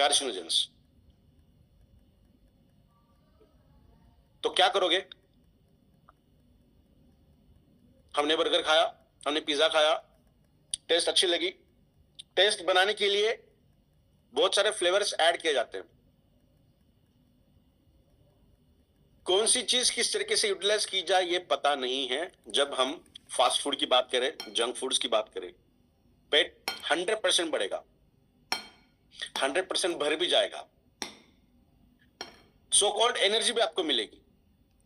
Carcinogens. तो क्या करोगे? हमने बर्गर खाया, हमने पिज्जा खाया, टेस्ट अच्छी लगी। टेस्ट बनाने के लिए बहुत सारे फ्लेवर्स ऐड किए जाते हैं। कौन सी चीज किस तरीके से यूटिलाइज की जाए ये पता नहीं है। जब हम फास्ट फूड की बात करें, जंक फूड्स की बात करें, पेट 100% बढ़ेगा, 100% भर भी जाएगा। सो कॉल्ड एनर्जी भी आपको मिलेगी।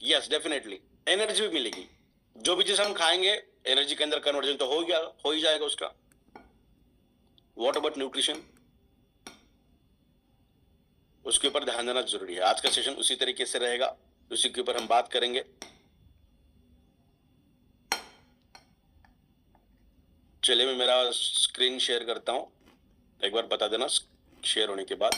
यस, डेफिनेटली एनर्जी भी मिलेगी। जो भी चीज हम खाएंगे एनर्जी के अंदर कन्वर्जन तो हो ही जाएगा उसका। What about nutrition? उसके ऊपर ध्यान देना जरूरी है। आज का सेशन उसी तरीके से रहेगा, उसी के ऊपर हम बात करेंगे। चलिए मैं मेरा स्क्रीन शेयर करता हूं, एक बार बता देना शेयर होने के बाद।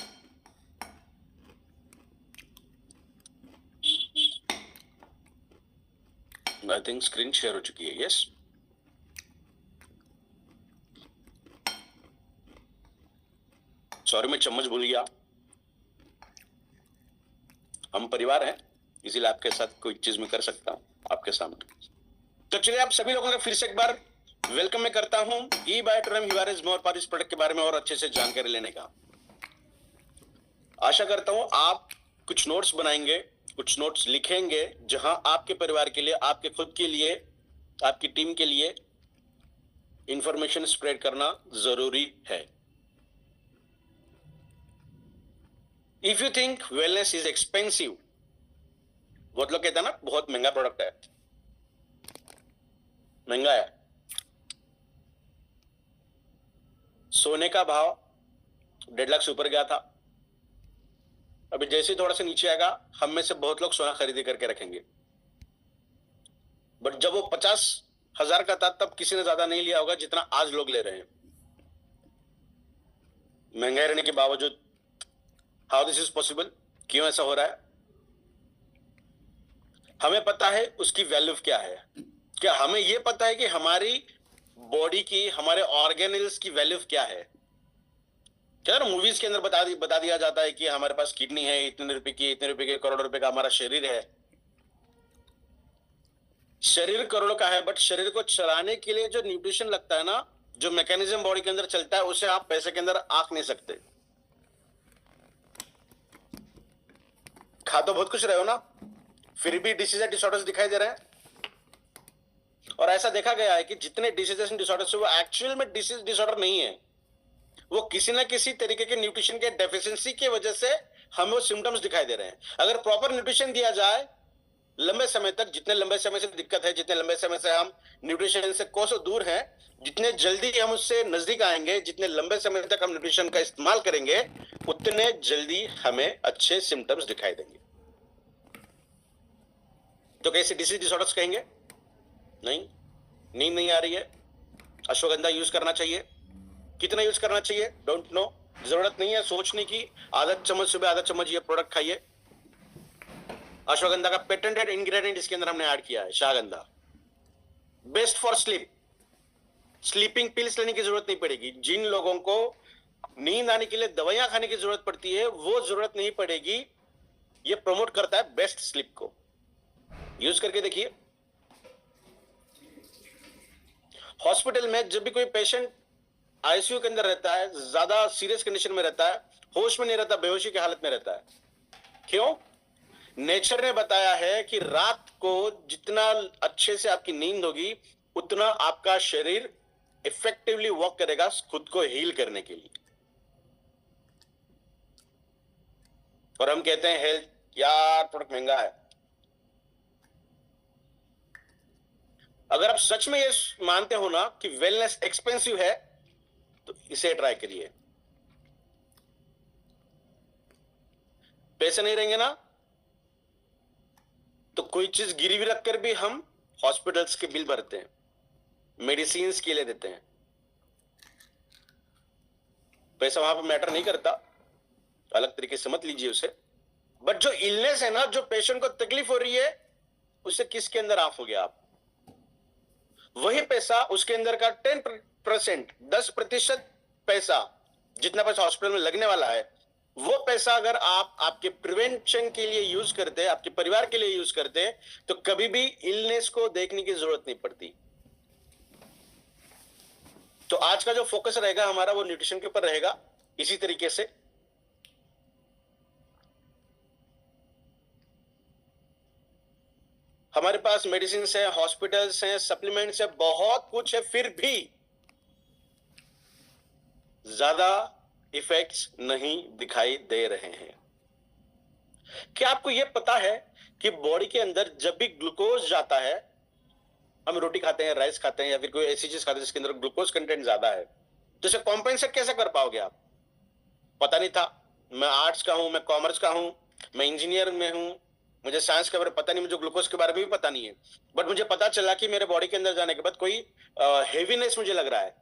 आई थिंक स्क्रीन शेयर हो चुकी है। यस, सॉरी मैं चम्मच भूल गया। हम परिवार हैं, इसीलिए आपके साथ कोई चीज मैं कर सकता हूं आपके सामने। तो चलिए आप सभी लोगों का फिर से एक बार वेलकम मैं करता हूं ई बायोटोरम हिवारिस मोर पर इस प्रोडक्ट के बारे में और अच्छे से जानकारी लेने का। आशा करता हूं आप कुछ नोट्स बनाएंगे, कुछ नोट्स लिखेंगे, जहां आपके परिवार के लिए, आपके खुद के लिए, आपकी टीम के लिए इंफॉर्मेशन स्प्रेड करना जरूरी है। If you think wellness is expensive, बहुत लोग कहते हैं ना बहुत महंगा प्रोडक्ट है, महंगा है। सोने का भाव 1.5 लाख से ऊपर गया था, अभी जैसे ही थोड़ा सा नीचे आएगा हम में से बहुत लोग सोना खरीदी करके रखेंगे। बट जब वो 50,000 का था तब किसी ने ज्यादा नहीं लिया होगा जितना आज लोग ले रहे हैं, महंगाई रहने के बावजूद। How this is possible? क्यों ऐसा हो रहा है? हमें पता है उसकी वैल्यू क्या है? क्या हमें यह पता है कि हमारी बॉडी की, हमारे ऑर्गेनल्स की वैल्यू क्या है? क्या ना मूवीज के अंदर बता दिया जाता है कि हमारे पास किडनी है, इतने रुपए की, इतने रुपए के, करोड़ रुपए का हमारा शरीर है। शरीर करोड़ों का है, बट शरीर को चलाने के लिए जो न्यूट्रिशन लगता है ना, जो मैकेनिज्म बॉडी के अंदर चलता है, उसे आप पैसे के अंदर आंक नहीं सकते। खा तो बहुत कुछ रहे हो ना, फिर भी डिसीज डिसऑर्डर्स दिखाई दे रहे हैं। और ऐसा देखा गया है कि जितने डिसीजेस डिसऑर्डर्स वो एक्चुअल में डिसीज डिसऑर्डर नहीं है, वो किसी ना किसी तरीके के न्यूट्रिशन के डेफिशिएंसी की वजह से हमें वो सिम्टम्स दिखाई दे रहे हैं। अगर प्रॉपर न्यूट्रिशन दिया जाए लंबे समय तक, जितने लंबे समय से दिक्कत है, जितने लंबे समय से हम न्यूट्रिशन से कोसों दूर हैं, जितने जल्दी हम उससे नजदीक आएंगे, जितने लंबे समय तक हम न्यूट्रिशन का इस्तेमाल करेंगे, उतने जल्दी हमें अच्छे सिम्टम्स दिखाई देंगे। तो कैसे डिसीज डिसऑर्डर्स कहेंगे? नहीं, नींद नहीं आ रही है, अश्वगंधा यूज करना चाहिए। कितना यूज करना चाहिए? डोंट नो, जरूरत नहीं है सोचने की। आधा चम्मच सुबह, आधा चम्मच ये प्रोडक्ट खाइए। अश्वगंधा का पेटेंटेड इंग्रेडिएंट इसके अंदर हमने ऐड किया है, शाहगंधा। Best for sleep, sleeping pills लेने की जरूरत नहीं पड़ेगी। जिन लोगों को नींद आने के लिए दवाइयां खाने की जरूरत पड़ती है, वो जरूरत नहीं पड़ेगी। ये प्रमोट करता है बेस्ट स्लीप को। यूज करके देखिए। हॉस्पिटल में जब भी कोई पेशेंट आईसीयू के अंदर रहता है, ज्यादा सीरियस कंडीशन में रहता है, होश में नहीं रहता, बेहोशी की हालत में रहता है, क्यों? नेचर ने बताया है कि रात को जितना अच्छे से आपकी नींद होगी, उतना आपका शरीर इफेक्टिवली वर्क करेगा खुद को हील करने के लिए। और हम कहते हैं हेल्थ, यार प्रोडक्ट महंगा है। अगर आप सच में ये मानते हो ना कि वेलनेस एक्सपेंसिव है, तो इसे ट्राई करिए। पैसे नहीं रहेंगे ना, तो कोई चीज गिरवी रखकर भी हम हॉस्पिटल्स के बिल भरते हैं, मेडिसिन के लिए देते हैं। पैसा वहां पर मैटर नहीं करता, अलग तरीके से मत लीजिए उसे। बट जो इलनेस है ना, जो पेशेंट को तकलीफ हो रही है, उसे किसके अंदर ऑफ हो गया आप? वही पैसा, उसके अंदर का 10%, 10% पैसा, जितना पैसा हॉस्पिटल में लगने वाला है, वो पैसा अगर आप आपके प्रिवेंशन के लिए यूज करते, आपके परिवार के लिए यूज करते, तो कभी भी इलनेस को देखने की जरूरत नहीं पड़ती। तो आज का जो फोकस रहेगा हमारा वो न्यूट्रिशन के ऊपर रहेगा। इसी तरीके से हमारे पास मेडिसिन है, हॉस्पिटल्स हैं, सप्लीमेंट्स है, बहुत कुछ है, फिर भी ज्यादा इफेक्ट्स नहीं दिखाई दे रहे हैं। क्या आपको यह पता है कि बॉडी के अंदर जब भी ग्लूकोज जाता है, हम रोटी खाते हैं, राइस खाते हैं या फिर कोई ऐसी चीज खाते हैं जिसके अंदर ग्लूकोज कंटेंट ज्यादा है, तो इसे कॉम्पेंसेट कैसे कर पाओगे आप? पता नहीं था। मैं आर्ट्स का हूं, मैं कॉमर्स का हूं, मैं इंजीनियर में हूं, मुझे साइंस के बारे में पता नहीं, मुझे ग्लूकोज के बारे में भी पता नहीं है, बट मुझे पता चला कि मेरे बॉडी के अंदर जाने के बाद कोई हेवीनेस मुझे लग रहा है,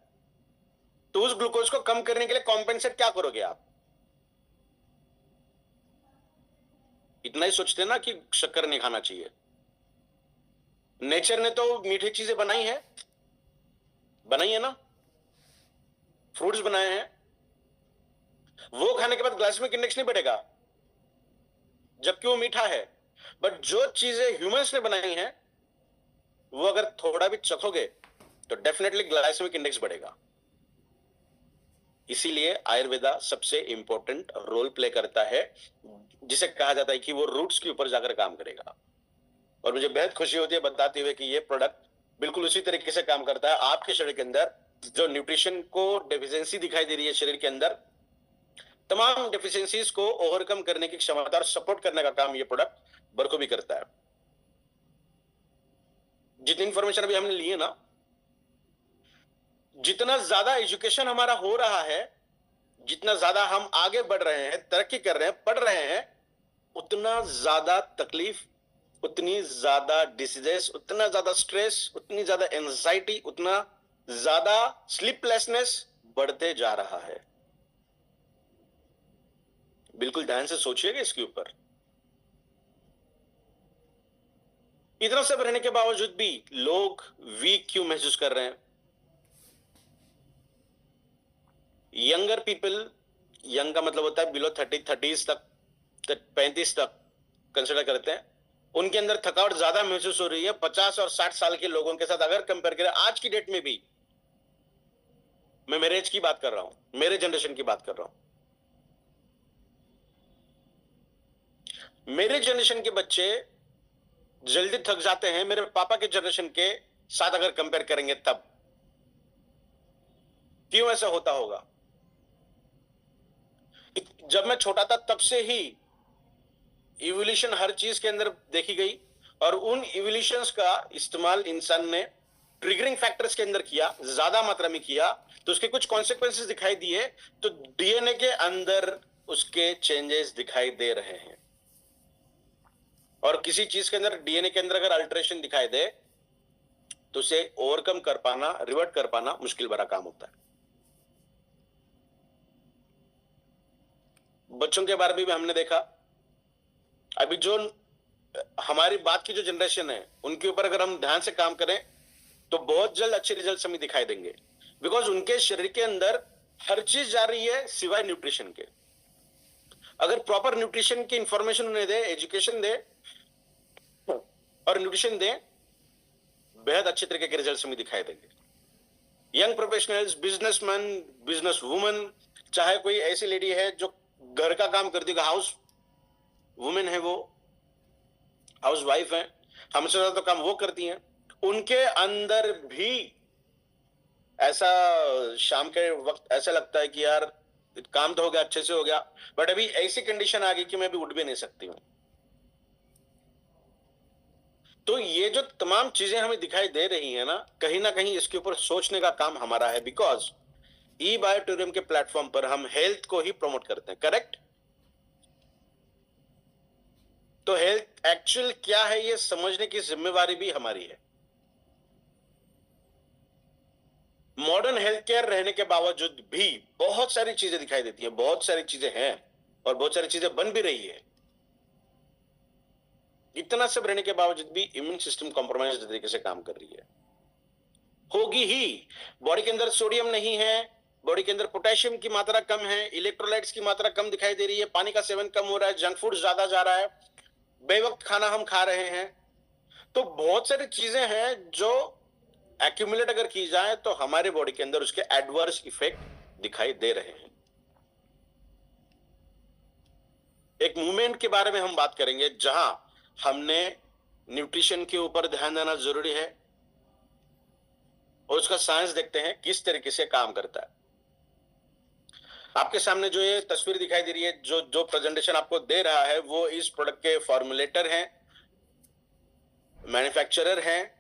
तो उस ग्लूकोज को कम करने के लिए कॉम्पेंसेट क्या करोगे आप? इतना ही सोचते ना कि शक्कर नहीं खाना चाहिए। नेचर ने तो मीठी चीजें बनाई है ना, फ्रूट्स बनाए हैं, वो खाने के बाद ग्लाइसेमिक इंडेक्स नहीं बढ़ेगा जबकि वो मीठा है। बट जो चीजें ह्यूमंस ने बनाई हैं वो अगर थोड़ा भी चखोगे तो डेफिनेटली ग्लाइसेमिक इंडेक्स बढ़ेगा। इसीलिए आयुर्वेदा सबसे इंपॉर्टेंट रोल प्ले करता है, जिसे कहा जाता है कि वो रूट्स के ऊपर जाकर काम करेगा। और मुझे बेहद खुशी होती है बताते हुए कि ये प्रोडक्ट बिल्कुल उसी तरीके से काम करता है। आपके शरीर के अंदर जो न्यूट्रिशन को डेफिशिएंसी दिखाई दे रही है शरीर के अंदर, तमाम डेफिशिएंसीज को ओवरकम करने की क्षमता और सपोर्ट करने का काम ये प्रोडक्ट बखूबी करता है। जितनी इंफॉर्मेशन अभी हमने ली है ना, जितना ज्यादा एजुकेशन हमारा हो रहा है, जितना ज्यादा हम आगे बढ़ रहे हैं, तरक्की कर रहे हैं, पढ़ रहे हैं, उतना ज्यादा तकलीफ, उतनी ज्यादा डिसीजेस, उतना ज्यादा स्ट्रेस, उतनी ज्यादा एंजाइटी, उतना ज्यादा स्लीपलेसनेस बढ़ते जा रहा है। बिल्कुल ध्यान से सोचिएगा इसके ऊपर। इतना सब रहने के बावजूद भी लोग वीक क्यों महसूस कर रहे हैं? यंगर पीपल, यंग का मतलब होता है बिलो 30s तक, 35 तक कंसिडर करते हैं, उनके अंदर थकावट ज्यादा महसूस हो रही है 50 और 60 साल के लोगों के साथ अगर कंपेयर करें आज की डेट में भी। मैं मेरे एज की बात कर रहा हूं, मेरे जनरेशन की बात कर रहा हूं। मेरे जनरेशन के बच्चे जल्दी थक जाते हैं मेरे पापा के जनरेशन के साथ अगर कंपेयर करेंगे तब। क्यों ऐसा होता होगा? जब मैं छोटा था तब से ही इवोल्यूशन हर चीज के अंदर देखी गई, और उन इवोल्यूशंस का इस्तेमाल इंसान ने ट्रिगरिंग फैक्टर्स के अंदर किया, ज्यादा मात्रा में किया, तो उसके कुछ कॉन्सिक्वेंसेस दिखाई दिए, तो डीएनए के अंदर उसके चेंजेस दिखाई दे रहे हैं। और किसी चीज के अंदर, डीएनए के अंदर अगर अल्टरेशन दिखाई दे तो उसे ओवरकम कर पाना, रिवर्ट कर पाना मुश्किल भरा काम होता है। बच्चों के बारे में भी हमने देखा, अभी जो हमारी बात की जो जनरेशन है उनके ऊपर अगर हम ध्यान से काम करें तो बहुत जल्द अच्छे रिजल्ट हमें दिखाई देंगे, बिकॉज उनके शरीर के अंदर हर चीज जा रही है सिवाय न्यूट्रिशन के। अगर प्रॉपर न्यूट्रिशन की इंफॉर्मेशन उन्हें दे, एजुकेशन दे और न्यूट्रिशन दे, बेहद अच्छे तरीके के रिजल्ट हमें दिखाई देंगे। Young professionals, businessman, business women, चाहे कोई ऐसी लेडी है जो घर का काम करती है, हाउस वुमेन है, वो हाउस वाइफ है, हमसे ज्यादा तो काम वो करती हैं, उनके अंदर भी ऐसा शाम के वक्त ऐसा लगता है कि यार काम तो हो गया, अच्छे से हो गया, बट अभी ऐसी कंडीशन आ गई कि मैं भी उठ भी नहीं सकती हूं। तो ये जो तमाम चीजें हमें दिखाई दे रही है ना कहीं इसके ऊपर सोचने का काम हमारा है, बिकॉज ई बायोटूरियम के प्लेटफॉर्म पर हम हेल्थ को ही प्रमोट करते हैं, करेक्ट? तो हेल्थ एक्चुअल क्या है ये समझने की जिम्मेवारी भी हमारी है। मॉडर्न हेल्थ केयर रहने के बावजूद भी बहुत सारी चीजें दिखाई देती है, बहुत सारी चीजें हैं और बहुत सारी चीजें बन भी रही है। इतना सब रहने के बावजूद भी इम्यून सिस्टम कॉम्प्रोमाइज तरीके से काम कर रही है, होगी ही। बॉडी के अंदर सोडियम नहीं है, बॉडी के अंदर पोटेशियम की मात्रा कम है, इलेक्ट्रोलाइट्स की मात्रा कम दिखाई दे रही है, पानी का सेवन कम हो रहा है, जंक फूड ज्यादा जा रहा है, बेवक्त खाना हम खा रहे हैं। तो बहुत सारी चीजें हैं जो एक्यूमुलेट अगर की जाए तो हमारे बॉडी के अंदर उसके एडवर्स इफेक्ट दिखाई दे रहे हैं। एक मूवमेंट के बारे में हम बात करेंगे जहां हमने न्यूट्रिशन के ऊपर ध्यान देना जरूरी है और उसका साइंस देखते हैं किस तरीके से काम करता है। आपके सामने जो ये तस्वीर दिखाई दे रही है, जो प्रेजेंटेशन आपको दे रहा है, वो इस प्रोडक्ट के फॉर्मुलेटर हैं, मैन्युफैक्चरर हैं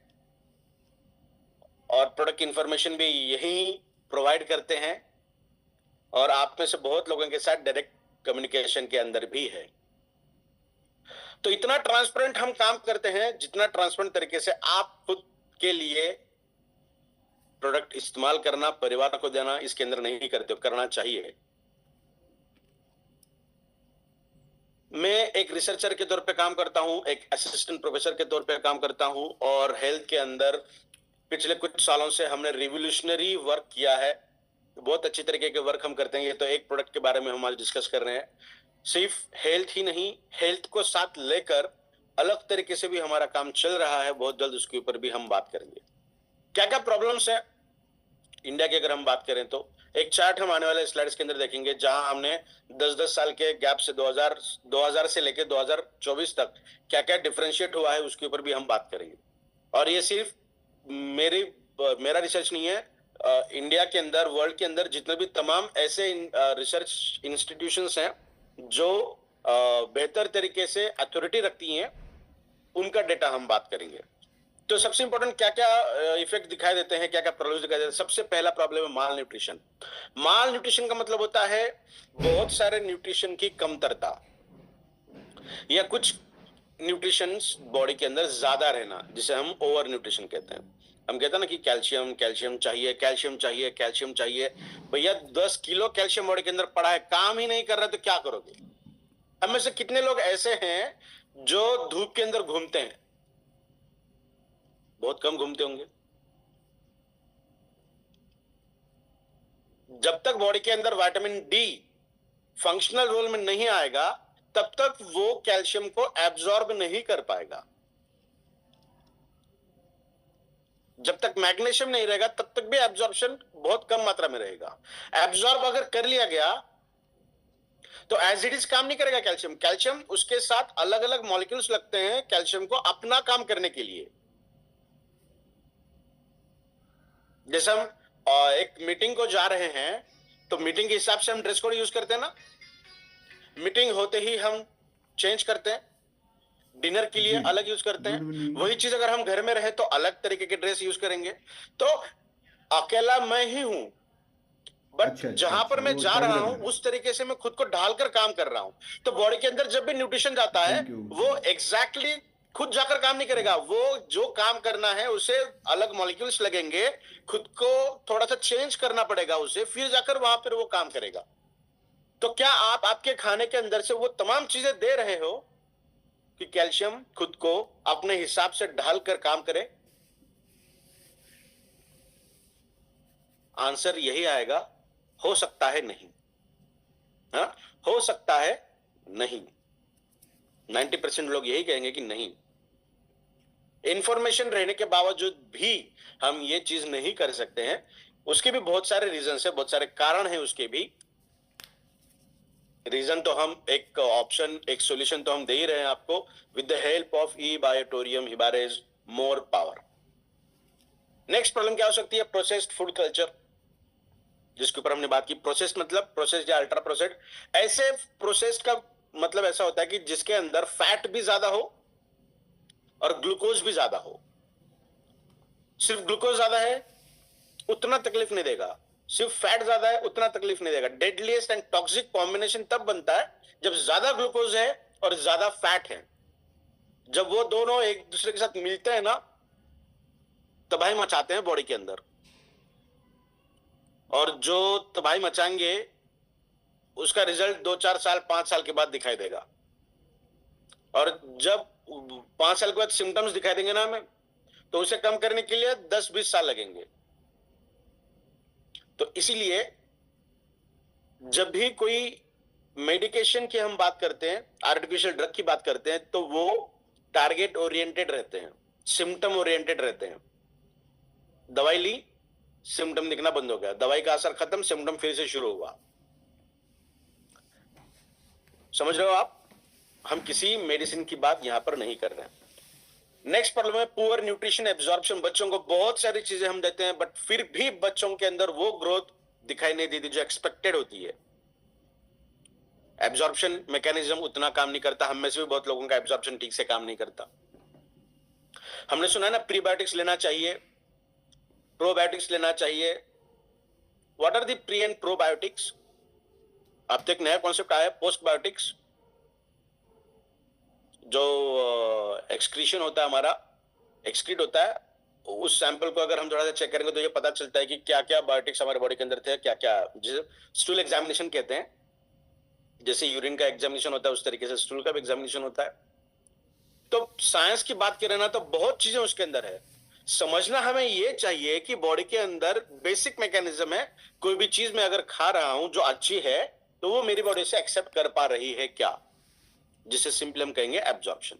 और प्रोडक्ट इंफॉर्मेशन भी यही प्रोवाइड करते हैं और आप में से बहुत लोगों के साथ डायरेक्ट कम्युनिकेशन के अंदर भी है। तो इतना ट्रांसपेरेंट हम काम करते हैं जितना ट्रांसपेरेंट तरीके से आप खुद के लिए प्रोडक्ट इस्तेमाल करना, परिवार को देना, इसके अंदर नहीं करते हो, करना चाहिए। मैं एक रिसर्चर के तौर पे काम करता हूं, एक असिस्टेंट प्रोफेसर के तौर पे काम करता हूं और हेल्थ के अंदर पिछले कुछ सालों से हमने रिवोल्यूशनरी वर्क किया है। बहुत अच्छी तरीके के वर्क हम करते हैं। ये तो एक प्रोडक्ट के बारे में हम आज डिस्कस कर रहे हैं। सिर्फ हेल्थ ही नहीं, हेल्थ को साथ लेकर अलग तरीके से भी हमारा काम चल रहा है। बहुत जल्द उसके ऊपर भी हम बात करेंगे। क्या क्या प्रॉब्लम्स है इंडिया की अगर हम बात करें तो एक चार्ट हम आने वाले स्लाइड्स के अंदर देखेंगे जहां हमने 10-10 साल के गैप से 2000 से लेकर 2024 तक क्या क्या डिफरेंशिएट हुआ है उसके ऊपर भी हम बात करेंगे। और ये सिर्फ मेरा रिसर्च नहीं है, इंडिया के अंदर, वर्ल्ड के अंदर जितने भी तमाम ऐसे रिसर्च इंस्टीट्यूशंस हैं जो बेहतर तरीके से अथॉरिटी रखती हैं, उनका डेटा हम बात करेंगे। तो सबसे इंपॉर्टेंट क्या क्या इफेक्ट दिखाई देते हैं, क्या क्या प्रॉब्लम दिखाई देते हैं। सबसे पहला प्रॉब्लम है माल न्यूट्रिशन। माल न्यूट्रिशन का मतलब होता है बहुत सारे न्यूट्रिशन की कमतरता या कुछ न्यूट्रिशन बॉडी के अंदर ज्यादा रहना, जिसे हम ओवर न्यूट्रिशन कहते हैं। हम कहते हैं ना कि कैल्शियम चाहिए, कैल्शियम चाहिए, कैल्शियम चाहिए। भैया 10 किलो कैल्शियम बॉडी के अंदर पड़ा है, काम ही नहीं कर रहा तो क्या करोगे? हम में से कितने लोग ऐसे हैं जो धूप के अंदर घूमते हैं? बहुत कम घूमते होंगे। जब तक बॉडी के अंदर विटामिन डी फंक्शनल रोल में नहीं आएगा तब तक वो कैल्शियम को एब्जॉर्ब नहीं कर पाएगा। जब तक मैग्नीशियम नहीं रहेगा तब तक भी एब्जॉर्प्शन बहुत कम मात्रा में रहेगा। एब्जॉर्ब अगर कर लिया गया तो एज इट इज काम नहीं करेगा कैल्शियम। कैल्शियम उसके साथ अलग अलग मॉलिक्यूल्स लगते हैं कैल्शियम को अपना काम करने के लिए। जैसे हम एक मीटिंग को जा रहे हैं तो मीटिंग के हिसाब से हम ड्रेस कोड यूज करते हैं ना। मीटिंग होते ही हम चेंज करते हैं, डिनर के लिए अलग यूज करते हैं। वही चीज अगर हम घर में रहे तो अलग तरीके के ड्रेस यूज करेंगे। तो अकेला मैं ही हूं, बट जहां पर मैं जा रहा हूं उस तरीके से मैं खुद को ढालकर काम कर रहा हूं। तो बॉडी के अंदर जब भी न्यूट्रिशन जाता है वो एग्जैक्टली खुद जाकर काम नहीं करेगा। वो जो काम करना है उसे अलग मॉलिक्यूल्स लगेंगे, खुद को थोड़ा सा चेंज करना पड़ेगा उसे, फिर जाकर वहां पर वो काम करेगा। तो क्या आप आपके खाने के अंदर से वो तमाम चीजें दे रहे हो कि कैल्शियम खुद को अपने हिसाब से ढालकर काम करे? आंसर यही आएगा, हो सकता है नहीं। हाँ, हो सकता है नहीं। 90% लोग यही कहेंगे कि नहीं। इंफॉर्मेशन रहने के बावजूद भी हम ये चीज नहीं कर सकते हैं। उसके भी बहुत सारे रीजन है, बहुत सारे कारण हैं उसके भी। रीजन तो हम एक ऑप्शन, एक सॉल्यूशन तो हम दे ही रहे हैं आपको। With the help of E biotorium Hibare's more power. Next problem क्या हो सकती है? प्रोसेस्ड फूड कल्चर, जिसके ऊपर हमने बात की। प्रोसेस्ड मतलब प्रोसेस्ड या अल्ट्रा प्रोसेस्ड। ऐसे प्रोसेस्ड का मतलब ऐसा होता है कि जिसके अंदर फैट भी ज्यादा हो और ग्लूकोज भी ज्यादा हो। सिर्फ ग्लूकोज ज्यादा है उतना तकलीफ नहीं देगा, सिर्फ फैट ज्यादा है उतना तकलीफ नहीं देगा। डेडलीस्ट एंड टॉक्सिक कॉम्बिनेशन तब बनता है जब ज्यादा ग्लूकोज है और ज्यादा फैट है। जब वो दोनों एक दूसरे के साथ मिलते हैं ना, तबाही मचाते हैं बॉडी के अंदर। और जो तबाही मचाएंगे उसका रिजल्ट 2-4 साल 5 साल के बाद दिखाई देगा। और जब 5 साल के बाद सिम्टम्स दिखाई देंगे ना हमें, तो उसे कम करने के लिए 10-20 साल लगेंगे। तो इसीलिए जब भी कोई मेडिकेशन की हम बात करते हैं, आर्टिफिशियल ड्रग की बात करते हैं, तो वो टारगेट ओरिएंटेड रहते हैं, सिम्टम ओरिएंटेड रहते हैं। दवाई ली, सिम्टम दिखना बंद हो गया, दवाई का असर खत्म, सिम्टम फिर से शुरू हुआ। समझ रहे हो आप? हम किसी मेडिसिन की बात यहां पर नहीं कर रहे हैं। नेक्स्ट प्रॉब्लम है पुअर न्यूट्रिशन एब्जॉर्प्शन। बच्चों को बहुत सारी चीजें हम देते हैं, बट फिर भी बच्चों के अंदर वो ग्रोथ दिखाई नहीं देती जो एक्सपेक्टेड होती है। एब्जॉर्प्शन मैकेनिज्म उतना काम नहीं करता। हम में से भी बहुत लोगों का एब्जॉर्प्शन ठीक से काम नहीं करता। हमने सुना है ना, प्रीबायोटिक्स लेना चाहिए, प्रोबायोटिक्स लेना चाहिए। What are the pre and probiotics? अब तक नया कॉन्सेप्ट आया, पोस्टबायोटिक्स। जो एक्सक्रीशन होता है हमारा, एक्सक्रीट होता है, उस सैंपल को अगर हम थोड़ा सा चेक करेंगे तो ये पता चलता है कि क्या क्या बायोटिक्स हमारे बॉडी के अंदर थे, क्या क्या, जिसे स्टूल एग्जामिनेशन कहते हैं। जैसे यूरिन का एग्जामिनेशन होता है उस तरीके से स्टूल का भी एग्जामिनेशन होता है। तो साइंस की बात करें ना, तो बहुत चीजें उसके अंदर है। समझना हमें ये चाहिए कि बॉडी के अंदर बेसिक मैकेनिज्म है। कोई भी चीज मैं अगर खा रहा हूं जो अच्छी है, तो वो मेरी बॉडी से एक्सेप्ट कर पा रही है क्या, जिसे सिंपल हम कहेंगे एब्जॉर्प्शन।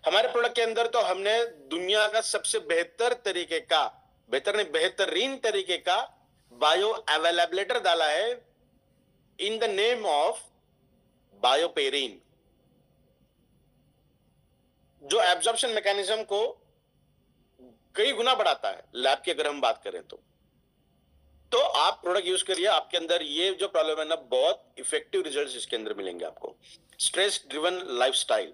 हमारे प्रोडक्ट के अंदर तो हमने दुनिया का सबसे बेहतर तरीके का, बेहतर नहीं बेहतरीन तरीके का बायो अवेलेबलेटर डाला है इन द नेम ऑफ बायोपेरिन, जो एब्जॉर्प्शन मैकेनिज्म को कई गुना बढ़ाता है लैब की अगर हम बात करें तो आप प्रोडक्ट यूज करिए, आपके अंदर ये जो प्रॉब्लम है ना, बहुत इफेक्टिव रिजल्ट्स इसके अंदर मिलेंगे आपको। स्ट्रेस ड्रिवन लाइफस्टाइल,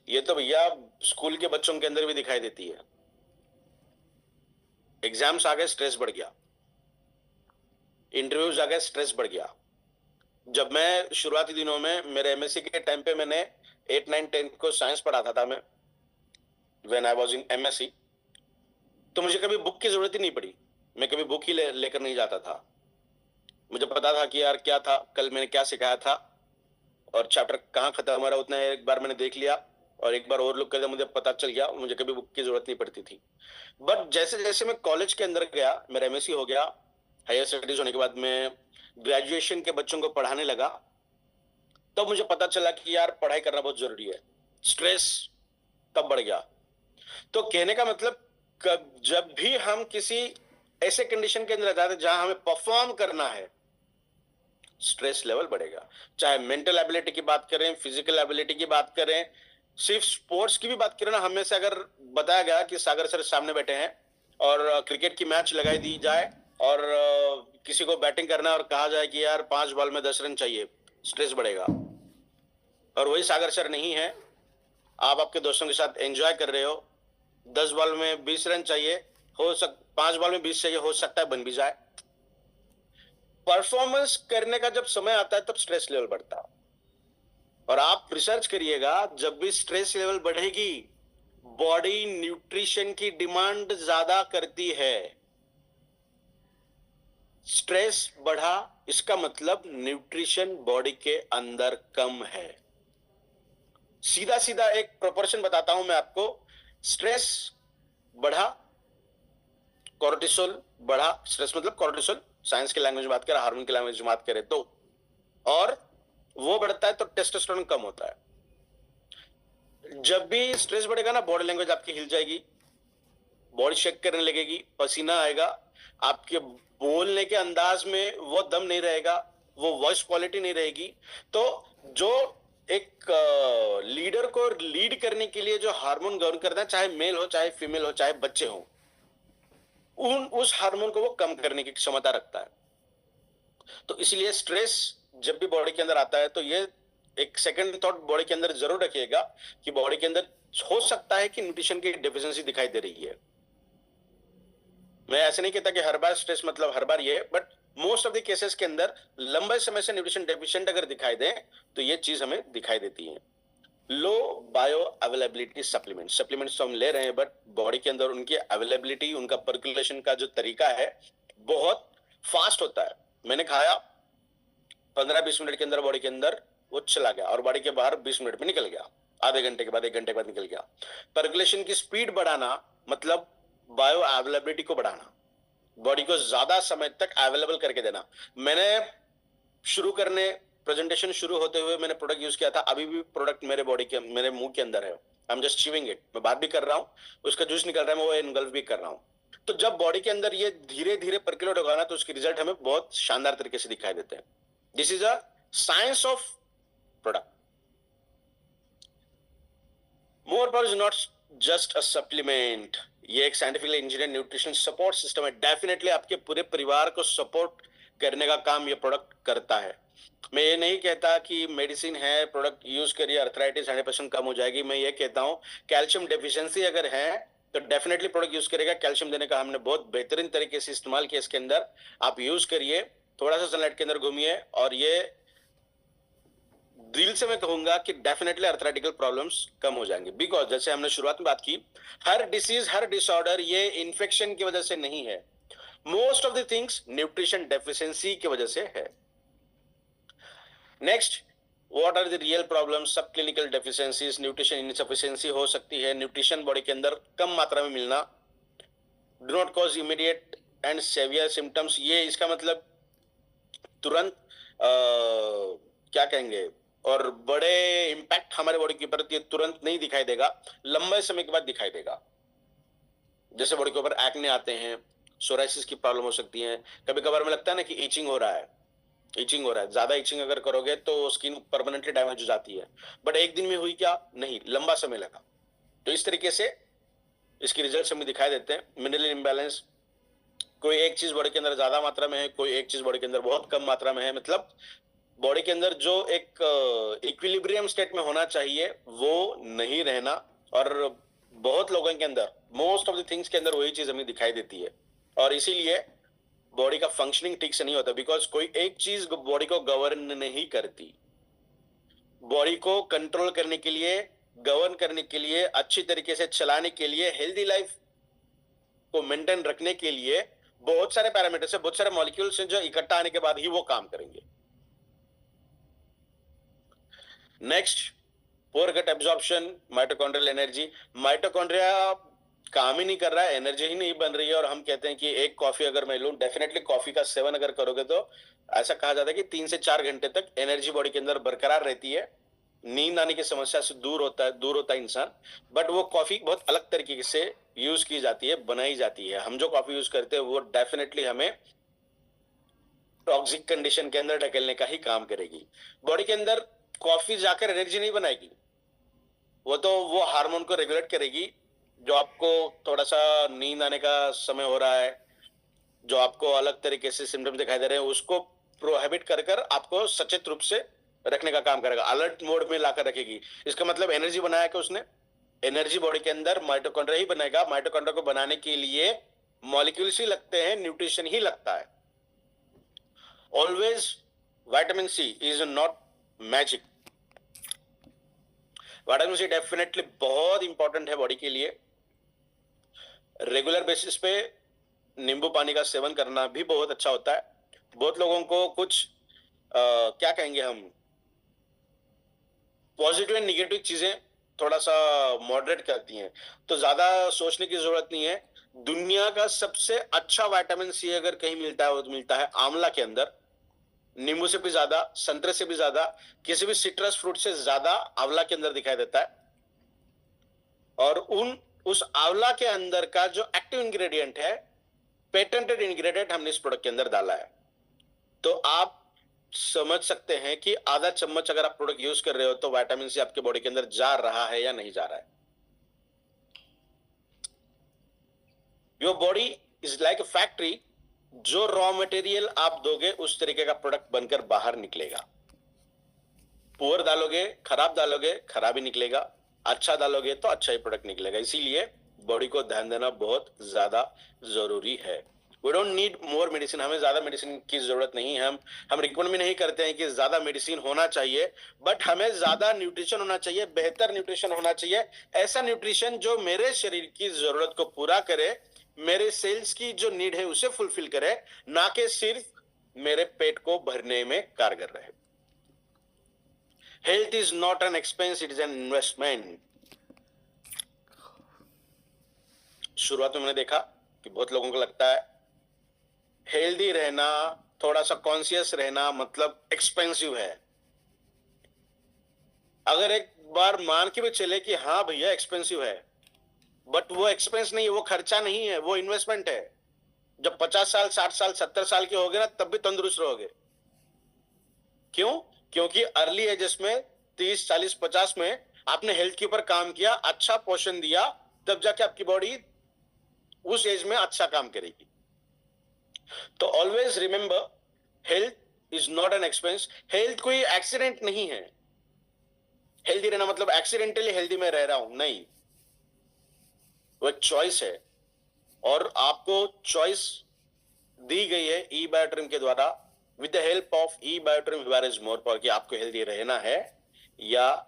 ये तो भैया स्कूल के बच्चों के अंदर भी दिखाई देती है। एग्जाम्स आ गए, स्ट्रेस बढ़ गया, इंटरव्यूज आ गए, स्ट्रेस बढ़ गया। जब मैं शुरुआती दिनों में, मेरे एमएससी के टाइम पे मैंने 8, 9, 10 को साइंस पढ़ाता था मैं, when I was in MSc, तो मुझे कभी बुक की जरूरत ही नहीं पड़ी। मैं कभी बुक ही लेकर नहीं जाता था। मुझे पता था कि यार क्या था, कल मैंने क्या सिखाया था और चैप्टर कहाँ खत्म हो रहा, उतना एक बार मैंने देख लिया और एक बार और लुक कर मुझे पता चल गया। मुझे कभी बुक की जरूरत नहीं पड़ती थी। बट जैसे जैसे मैं कॉलेज के अंदर गया, मेरा एमएससी हो गया, हायर स्टडीज होने के बाद मैं ग्रेजुएशन के बच्चों को पढ़ाने लगा, तब मुझे पता चला कि यार पढ़ाई करना बहुत जरूरी है। स्ट्रेस तब बढ़ गया। तो कहने का मतलब, जब भी हम किसी ऐसे कंडीशन के अंदर जाते हैं जहां हमें परफॉर्म करना है, स्ट्रेस लेवल बढ़ेगा। चाहे मेंटल एबिलिटी की बात करें, फिजिकल एबिलिटी की बात करें, सिर्फ स्पोर्ट्स की भी बात करें ना, हमें से अगर बताया गया कि सागर सर सामने बैठे हैं और क्रिकेट की मैच लगाई दी जाए और किसी को बैटिंग करना है और कहा जाए कि यार 5 बॉल में 10 रन चाहिए, स्ट्रेस बढ़ेगा। और वही सागर सर नहीं है, आप आपके दोस्तों के साथ एंजॉय कर रहे हो, 10 बॉल में 20 रन चाहिए, 5 बॉल में 20 चाहिए, हो सकता है बन भी जाए। परफॉर्मेंस करने का जब समय आता है तब स्ट्रेस लेवल बढ़ता है। और आप रिसर्च करिएगा, जब भी स्ट्रेस लेवल बढ़ेगी, बॉडी न्यूट्रिशन की डिमांड ज्यादा करती है। स्ट्रेस बढ़ा, इसका मतलब न्यूट्रिशन बॉडी के अंदर कम है। सीधा सीधा एक प्रोपोर्शन बताता हूं मैं आपको। स्ट्रेस बढ़ा, कॉर्टिसोल बढ़ा, स्ट्रेस मतलब कॉर्टिसोल, साइंस की लैंग्वेज में बात करें, हार्मोन की लैंग्वेज में बात करें तो, और वो बढ़ता है तो टेस्टोस्टेरोन कम होता है। जब भी स्ट्रेस बढ़ेगा ना, बॉडी लैंग्वेज आपकी हिल जाएगी, बॉडी शेक करने लगेगी, पसीना आएगा, आपके बोलने के अंदाज में वो दम नहीं रहेगा, वो वॉइस क्वालिटी नहीं रहेगी। तो जो एक लीडर को लीड करने के लिए जो हार्मोन गवर्न करता है, चाहे मेल हो, चाहे फीमेल हो, चाहे बच्चे हो, उस हार्मोन को वो कम करने की क्षमता रखता है। तो इसलिए स्ट्रेस जब भी बॉडी के अंदर आता है, तो ये एक सेकंड थॉट बॉडी के अंदर जरूर रखिएगा कि बॉडी के अंदर हो सकता है कि न्यूट्रिशन की डेफिशिएंसी दिखाई दे रही है। मैं ऐसे नहीं कहता कि हर बार स्ट्रेस मतलब हर बार ये, but most of the cases के अंदर लंबे समय से न्यूट्रिशन डेफिशिएंट अगर दिखाई दे तो ये चीज हमें दिखाई देती है। लो बायो अवेलेबिलिटी सप्लीमेंट्स तो हम ले रहे हैं, बट बॉडी के अंदर उनकी अवेलेबिलिटी, उनका पर्कुलेशन का जो तरीका है बहुत फास्ट होता है। मैंने खाया, 15-20 मिनट के अंदर बॉडी के अंदर वो चला गया और बॉडी के बाहर 20 मिनट में निकल गया, आधे घंटे के बाद, 1 घंटे के बाद निकल गया। पर्कुलेशन की स्पीड बढ़ाना मतलब बायो अवेलेबिलिटी को बढ़ाना। बॉडी को ज्यादा समय तक अवेलेबल करके देना। मैंने प्रेजेंटेशन शुरू होते हुए मैंने प्रोडक्ट यूज किया था, अभी भी प्रोडक्ट मेरे बॉडी के, मेरे मुंह के अंदर है। I am just chewing it, मैं बात भी कर रहा हूँ, उसका जूस निकल रहा है, मैं वो इनगल्फ भी कर रहा हूँ। तो जब बॉडी के अंदर ये धीरे धीरे परक्यूलेट होगा ना, तो उसके रिजल्ट हमें बहुत शानदार तरीके से दिखाई देते हैं। This is a science of product. More power is not just a supplement, ये एक scientifically engineer nutrition support system है। डेफिनेटली आपके पूरे परिवार को सपोर्ट करने का काम ये प्रोडक्ट करता है। मैं ये नहीं कहता कि मेडिसिन है, प्रोडक्ट यूज करिए अर्थराइटिस 100% कम हो जाएगी। मैं ये कहता हूँ कैल्शियम डेफिशिएंसी अगर है तो डेफिनेटली प्रोडक्ट यूज करेगा। कैल्शियम देने का हमने बहुत बेहतरीन तरीके से इस्तेमाल किया इसके अंदर, आप यूज करिए, थोड़ा सा सनलाइट के अंदर घूमिए, और ये दिल से मैं कहूंगा कि डेफिनेटली अर्थराइटिकल प्रॉब्लम्स कम हो जाएंगे। बिकॉज जैसे हमने शुरुआत में बात की, हर डिसीज, हर डिसऑर्डर ये इन्फेक्शन की वजह से नहीं है, most of the things nutrition deficiency की वजह से है। Next, what are the real problems? सब क्लिनिकल डेफिशिएंसीज, न्यूट्रिशन इनसफिशिएंसी हो सकती है, न्यूट्रिशन बॉडी के अंदर कम मात्रा में मिलना, do not cause immediate and severe symptoms. ये इसका मतलब तुरंत क्या कहेंगे, और बड़े इंपैक्ट हमारे बॉडी के ऊपर ये तुरंत नहीं दिखाई देगा, लंबे समय के बाद दिखाई देगा। जैसे बॉडी के ऊपर एक्ने आते हैं, सोराइसिस की प्रॉब्लम हो सकती है, कभी कभार में लगता है ना कि इचिंग हो रहा है, इचिंग हो रहा है, ज्यादा इचिंग अगर करोगे तो स्किन परमानेंटली डैमेज हो जाती है। बट एक दिन में हुई क्या? नहीं, लंबा समय लगा। तो इस तरीके से इसके रिजल्ट हमें दिखाई देते हैं। मिनरल इम्बैलेंस, कोई एक चीज बॉडी के अंदर ज्यादा मात्रा में है, कोई एक चीज बॉडी के अंदर बहुत कम मात्रा में है, मतलब बॉडी के अंदर जो एक इक्विलिब्रियम स्टेट में होना चाहिए वो नहीं रहना। और बहुत लोगों के अंदर, मोस्ट ऑफ द थिंग्स के अंदर वही चीज हमें दिखाई देती है, और इसीलिए बॉडी का फंक्शनिंग ठीक से नहीं होता। बिकॉज कोई एक चीज बॉडी को गवर्न नहीं करती। बॉडी को कंट्रोल करने के लिए, गवर्न करने के लिए, अच्छी तरीके से चलाने के लिए, हेल्दी लाइफ को मेंटेन रखने के लिए बहुत सारे पैरामीटर्स है, बहुत सारे मॉलिक्यूल्स हैं जो इकट्ठा आने के बाद ही वो काम करेंगे। नेक्स्ट, पोर गट एब्जॉर्प्शन, माइटोकॉन्ड्रियल एनर्जी। माइटोकॉन्ड्रिया काम ही नहीं कर रहा है, एनर्जी ही नहीं बन रही है, और हम कहते हैं कि एक कॉफी अगर मैं लूं, डेफिनेटली कॉफी का सेवन अगर करोगे तो ऐसा कहा जाता है कि 3 से 4 घंटे तक एनर्जी बॉडी के अंदर बरकरार रहती है, नींद आने की समस्या से दूर होता है इंसान। बट वो कॉफी बहुत अलग तरीके से यूज की जाती है, बनाई जाती है। हम जो कॉफी यूज करते हैं वो डेफिनेटली हमें टॉक्सिक कंडीशन के अंदर ढकेलने का ही काम करेगी। बॉडी के अंदर कॉफी जाकर एनर्जी नहीं बनाएगी, वो हार्मोन को रेगुलेट करेगी। जो आपको थोड़ा सा नींद आने का समय हो रहा है, जो आपको अलग तरीके से सिम्टम्स दिखाई दे रहे हैं, उसको प्रोहिबिट कर कर आपको सचेत रूप से रखने का काम करेगा, अलर्ट मोड में लाकर रखेगी। इसका मतलब एनर्जी बनाया कि उसने, एनर्जी बॉडी के अंदर माइटोकॉन्ड्रिया ही बनाएगा। माइटोकॉन्ड्रिया को बनाने के लिए मॉलिक्यूल्स ही लगते हैं, न्यूट्रिशन ही लगता है। Always vitamin C is not magic. Vitamin C definitely बहुत इंपॉर्टेंट है बॉडी के लिए। रेगुलर बेसिस पे नींबू पानी का सेवन करना भी बहुत अच्छा होता है। बहुत लोगों को कुछ क्या कहेंगे हम, पॉजिटिव एंड निगेटिव चीजें थोड़ा सा मॉडरेट करती हैं, तो ज्यादा सोचने की जरूरत नहीं है। दुनिया का सबसे अच्छा विटामिन सी अगर कहीं मिलता है वो मिलता है आंवला के अंदर। नींबू से भी ज्यादा, संतरे से भी ज्यादा, किसी भी सिट्रस फ्रूट से ज्यादा आंवला के अंदर दिखाई देता है। और उस आंवला के अंदर का जो एक्टिव इंग्रेडिएंट है, पेटेंटेड इंग्रेडिएंट हमने इस प्रोडक्ट के अंदर डाला है। तो आप समझ सकते हैं कि आधा चम्मच अगर आप प्रोडक्ट यूज कर रहे हो तो विटामिन सी आपके बॉडी के अंदर जा रहा है या नहीं जा रहा है। Your body is like a factory, जो रॉ मटेरियल आप दोगे उस तरीके का प्रोडक्ट बनकर बाहर निकलेगा। पुअर डालोगे, खराब डालोगे, खराब ही निकलेगा, अच्छा डालोगे तो अच्छा ही प्रोडक्ट निकलेगा। इसीलिए बॉडी को ध्यान देना बहुत ज्यादा जरूरी है। We don't need more medicine, हमें ज्यादा मेडिसिन की जरूरत नहीं है। हम रिकमेंड भी नहीं करते हैं कि ज्यादा मेडिसिन होना चाहिए, बट हमें ज्यादा न्यूट्रिशन होना चाहिए, बेहतर न्यूट्रिशन होना चाहिए। ऐसा न्यूट्रिशन जो मेरे शरीर की जरूरत को पूरा करे, मेरे सेल्स की जो नीड है उसे फुलफिल करे, ना कि सिर्फ मेरे पेट को भरने में कारगर रहे। Health is not an expense, it is an investment. शुरुआत में मैंने देखा कि बहुत लोगों को लगता है हेल्दी रहना, थोड़ा सा कॉन्शियस रहना मतलब एक्सपेंसिव है। अगर एक बार मान के भी चले कि हाँ भैया एक्सपेंसिव है, बट वो एक्सपेंस नहीं है, वो खर्चा नहीं है, वो इन्वेस्टमेंट है। जब 50 साल 60 साल 70 साल के होगे ना, तब भी तंदुरुस्त रहोगे। क्यों? क्योंकि अर्ली एजेस में 30 40 50 में आपने हेल्थ के ऊपर काम किया, अच्छा पोषण दिया, तब जाके आपकी बॉडी उस एज में अच्छा काम करेगी। तो always remember, health is not an expense. Health कोई एक्सीडेंट नहीं है। हेल्दी रहना मतलब एक्सीडेंटली हेल्दी में रह रहा हूं, नहीं, वो एक चॉइस है। और आपको चॉइस दी गई है ई बायोट्रिम के द्वारा, with the help of E biotrim Hibare's more power, कि आपको हेल्दी रहना है या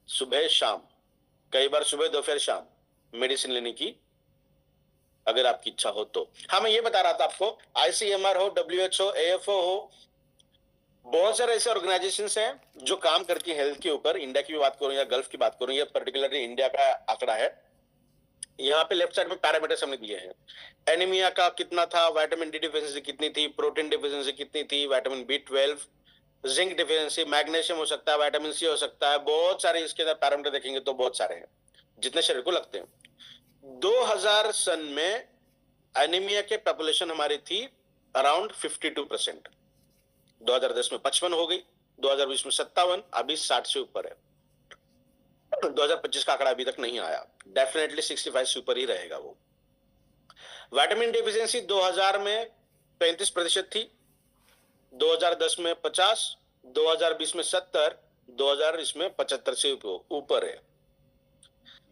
सुबह शाम, कई बार सुबह दोपहर शाम मेडिसिन लेने की अगर आपकी इच्छा हो तो। हाँ, मैं ये बता रहा था आपको, आईसीएमआर हो, डब्ल्यूएचओ, एएफओ हो, बहुत सारे ऐसे ऑर्गेनाइजेशंस हैं जो काम करती हैं हेल्थ के ऊपर। इंडिया की भी बात करूं या गल्फ की बात करूं, या पर्टिकुलरली इंडिया का आंकड़ा है। यहाँ पे लेफ्ट साइड में पैरामीटर्स हमने दिए हैं। एनीमिया का कितना था, विटामिन डी डिफिशिएंसी कितनी थी, प्रोटीन डिफिशिएंसी कितनी थी, vitamin B12, zinc deficiency, magnesium हो सकता है, विटामिन सी हो सकता है, बहुत सारे इसके अंदर पैरामीटर देखेंगे तो बहुत सारे हैं जितने शरीर को लगते हैं। 2000 सन में एनीमिया के पॉपुलेशन हमारी थी अराउंड 52%। 2010 में 55 हो गई, 2020 में 57, अभी 60 से ऊपर है। 2025 का आंकड़ा अभी तक नहीं आया, डेफिनेटली 65 से ऊपर ही रहेगा वो। विटामिन डिफिशियंसी 2000 में 35% थी, 2010 में 50, 2020 में 70, 2020 में 75 से ऊपर है।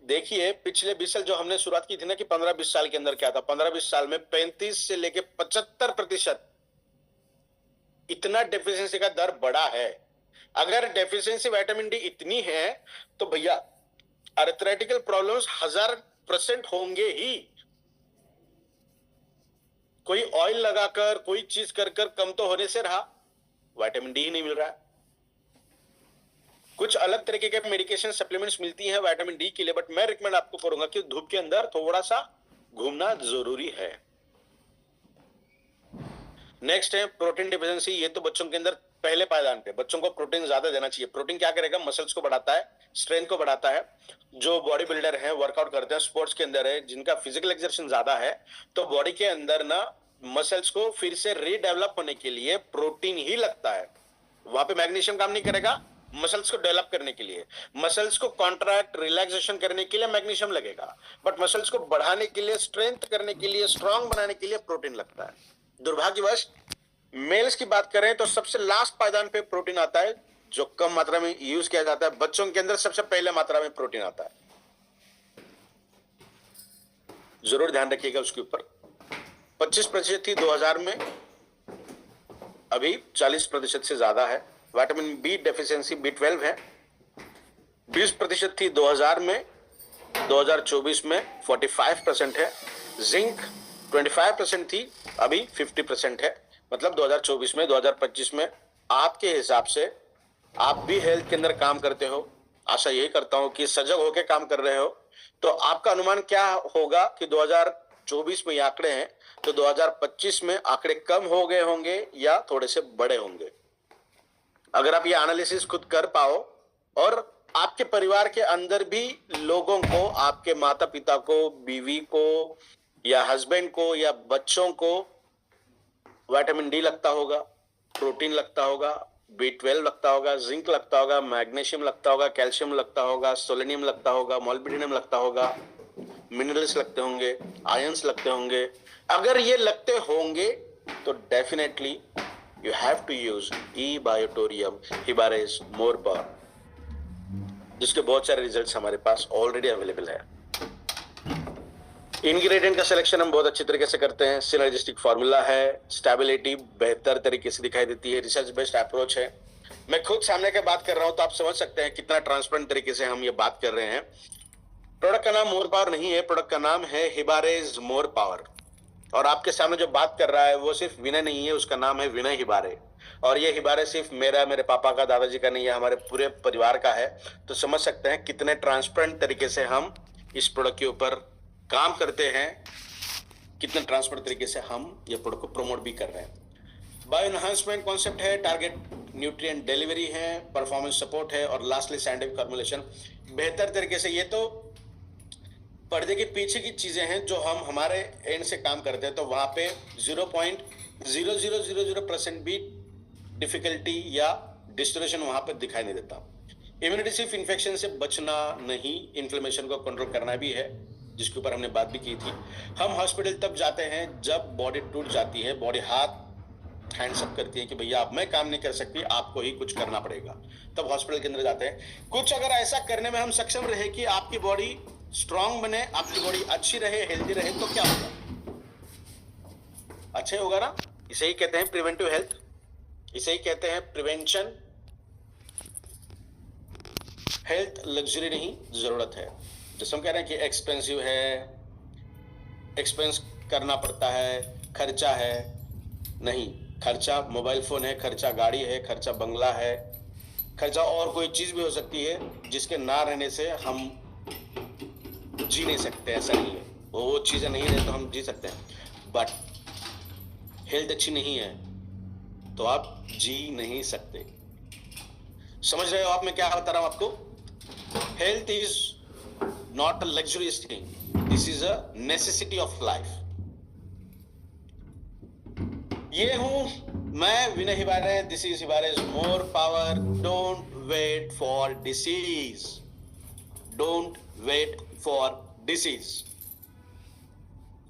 देखिए पिछले 20 साल जो हमने शुरुआत की थी ना कि 15-20 साल के अंदर क्या था, 15-20 साल में 35 से लेके 75% इतना डेफिशिएंसी का दर बढ़ा है। अगर डेफिशिएंसी विटामिन डी इतनी है तो भैया अर्थराइटिकल प्रॉब्लम्स 1000% होंगे ही। कोई ऑयल लगाकर, कोई चीज कर कर कम तो होने से रहा, विटामिन डी ही नहीं मिल रहा है। कुछ अलग तरीके के मेडिकेशन सप्लीमेंट्स मिलती हैं विटामिन डी के लिए, बट मैं रिकमेंड आपको करूंगा कि धूप के अंदर थोड़ा सा घूमना जरूरी है। नेक्स्ट है प्रोटीन डिफिशिएंसी। ये तो बच्चों के अंदर पहले पायदान पे बच्चों को प्रोटीन ज्यादा देना चाहिए। प्रोटीन क्या करेगा, मसल्स को बढ़ाता है, स्ट्रेंथ को बढ़ाता है। जो बॉडी बिल्डर है, वर्कआउट करते हैं, स्पोर्ट्स के अंदर है, जिनका फिजिकल एक्सर्शन ज्यादा है, तो बॉडी के अंदर ना मसल्स को फिर से रीडेवलप होने के लिए प्रोटीन ही लगता है। वहां पे मैग्नीशियम काम नहीं करेगा। मसल्स को डेवलप करने के लिए, मसल्स को कॉन्ट्रैक्ट रिलैक्सेशन करने के लिए मैग्नीशियम लगेगा, बट मसल्स को बढ़ाने के लिए, स्ट्रेंथ करने के लिए, स्ट्रांग बनाने के लिए प्रोटीन लगता है। दुर्भाग्यवश मेल्स की बात करें तो सबसे लास्ट पायदान पे प्रोटीन आता है, जो कम मात्रा में यूज किया जाता है। बच्चों के अंदर सबसे पहले मात्रा में प्रोटीन आता है, जरूर ध्यान रखिएगा उसके ऊपर। 25% थी 2000 में, अभी 40% से ज्यादा है। विटामिन बी डेफिशिएंसी B12 है, 20% थी 2000 में, 2024 में 45% है। जिंक 25% थी, अभी 50% है। मतलब 2024 में, 2025 में आपके हिसाब से आप भी हेल्थ के अंदर काम करते हो, आशा यही करता हूं कि सजग होकर काम कर रहे हो। तो आपका अनुमान क्या होगा कि 2024 में ये आंकड़े हैं, तो 2025 में आंकड़े कम हो गए होंगे या थोड़े से बड़े होंगे। अगर आप ये एनालिसिस खुद कर पाओ और आपके परिवार के अंदर भी लोगों को, आपके माता पिता को, बीवी को या हस्बैंड को या बच्चों को विटामिन डी लगता होगा, प्रोटीन लगता होगा, B12 लगता होगा, जिंक लगता होगा, मैग्नीशियम लगता होगा, कैल्शियम लगता होगा, सोलेनियम लगता होगा, मोलिब्डेनम लगता होगा, मिनरल्स लगते होंगे, आयंस लगते होंगे। अगर ये लगते होंगे तो definitely you have to use E-Biotorium Hibares More Power, जिसके बहुत सारे रिजल्ट्स हमारे पास ऑलरेडी अवेलेबल है। इंग्रेडिएंट का सिलेक्शन हम बहुत अच्छी तरीके से करते हैं, सिनर्जिस्टिक फॉर्मूला है, स्टेबिलिटी बेहतर तरीके से दिखाई देती है, रिसर्च बेस्ड अप्रोच है। मैं खुद सामने के बात कर रहा हूं तो आप समझ सकते हैं कितना ट्रांसपेरेंट तरीके से हम ये बात कर रहे हैं। प्रोडक्ट का नाम मोर पावर नहीं है, प्रोडक्ट का नाम है हिबारेज मोर पावर। और आपके सामने जो बात कर रहा है वो सिर्फ विनय नहीं है, उसका नाम है विनय हिबारे। और ये हिबारे सिर्फ मेरा, मेरे पापा का, दादाजी का नहीं है, हमारे पूरे परिवार का है। तो समझ सकते हैं कितने ट्रांसपेरेंट तरीके से हम इस प्रोडक्ट के ऊपर काम करते हैं। कितने ट्रांसपेरेंट तरीके से हम ये प्रोडक्ट को प्रमोट भी कर रहे हैं। बायो एनहांसमेंट कॉन्सेप्ट है, टारगेट न्यूट्रिएंट डिलीवरी है, परफॉर्मेंस सपोर्ट है और लास्टली साइंटिफिक फॉर्मुलेशन। बेहतर तरीके से, ये तो पर्दे के पीछे की चीजें हैं जो हम हमारे एंड से काम करते हैं, तो वहां पे 0.0000% भी डिफिकल्टी या डिस्टोरेशन वहां पर दिखाई नहीं देता। इम्यूनिटी सिर्फ इन्फेक्शन से बचना नहीं, इन्फ्लेमेशन को कंट्रोल करना भी है, जिसके ऊपर हमने बात भी की थी। हम हॉस्पिटल तब जाते हैं जब बॉडी टूट जाती है, बॉडी हाथ हैंड्स अप करती है कि भैया अब मैं काम नहीं कर सकती, आपको ही कुछ करना पड़ेगा, तब हॉस्पिटल के अंदर जाते हैं। कुछ अगर ऐसा करने में हम सक्षम रहे कि आपकी बॉडी स्ट्रांग बने, आपकी बॉडी अच्छी रहे, हेल्दी रहे, तो क्या होगा? अच्छा ही होगा ना। इसे ही कहते हैं प्रिवेंटिव हेल्थ, इसे ही कहते हैं प्रिवेंशन। हेल्थ लग्जरी नहीं, जरूरत है। जैसे हम कह रहे हैं कि एक्सपेंसिव है, एक्सपेंस करना पड़ता है, खर्चा है, नहीं, खर्चा मोबाइल फोन है, खर्चा गाड़ी है, खर्चा बंगला है, खर्चा और कोई चीज भी हो सकती है जिसके ना रहने से हम जी नहीं सकते, ऐसा नहीं है। वो चीजें नहीं रहे तो हम जी सकते हैं, बट हेल्थ अच्छी नहीं है तो आप जी नहीं सकते। समझ रहे हो आप मैं क्या बता रहा हूं आपको? Health is not a luxurious thing, this is a necessity of life. ये हूं मैं Vinay Hibare, this is Hibare's more power. Don't wait for disease, don't wait for disease.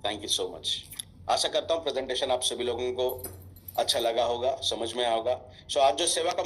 Thank you so much. आशा करता हूं प्रेजेंटेशन आप सभी लोगों को अच्छा लगा होगा, समझ में आया होगा। सो आज जो सेवा का